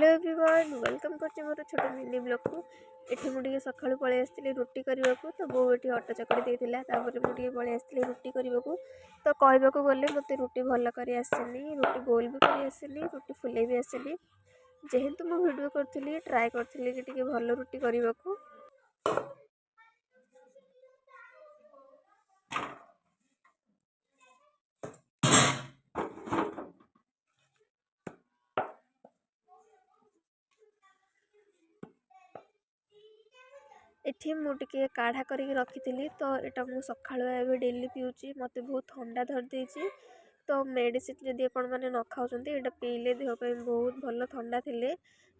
Hello everyone welcome करछि मोर छोट mini blog को। एठी मु टिके सखाळु पळे आस्तिली रुटी करबा को। तो बो एठी अटा चकड़ी देथिला तापर मु टिके पळे आस्तिली रुटी करबा को। तो कहबा को गले मते रुटी भल करी आसेनी, रुटी गोल भी करी आसेनी, रुटी फुले भी आसेनी। जेहेतु मु वीडियो करथिली ट्राई करथिली कि टिके भल रुटी करबा को। एठी मु टिके काढ़ा करिक रखी। तो एटा मु सखाळुआ एबे डेली पिउची, मते बहुत ठंडा धर देछि। तो मेडिसिन जदि आपण माने न खाउछन्ती एटा पीले देह पे बहुत भल ठंडा थिले।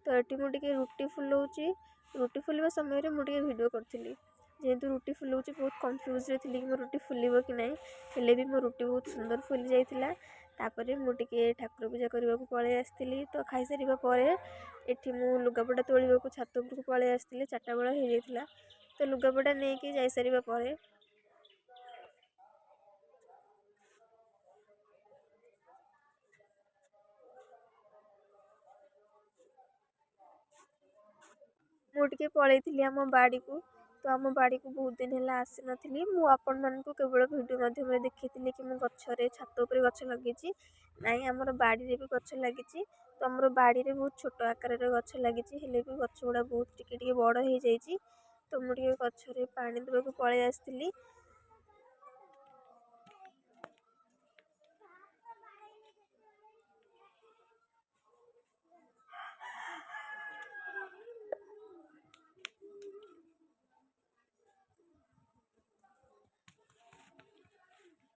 तो एठी मु टिके रुटी फुलौची, रुटी फुलवा समय रे मु टिके वीडियो करथिली। जेहेतु रुटी फुलौची बहुत कंफ्यूज रे थिली कि मो रुटी फुलिबो कि नाही, हेले भी मो रुटी बहुत सुंदर फुली जाइथिला। तापरे मु टिके ठाकुर पूजा करबा को पळे आस्तिली। तो खाइ सारिबा परे एठी मु लुगापटा तोलिबा को छात उपर को पळे आस्तिली। 4टा बेला हो जाइथिला। तो लुगापटा नेकी जाई सारिबा परे मु टिके पळैथिली आम बाड़ी को। तो आम बाड़ी को बहुत दिन है आसी नथिली। मु आपण मानकु केवल वीडियो माध्यम रे देखिथिली कि मु गछरे छात ऊपर गछ लगिछि। नाई हमर बाड़ी रे भी गछ लागिछि। तो हमर बाड़ी रे बहुत छोट आकार रे गछ लागिछि, हेले भी गछ गुडा बहुत टिके टिके बड़ हो जाइछि। तो मु टिके गछरे पानी देबा को पळे आस्तिली।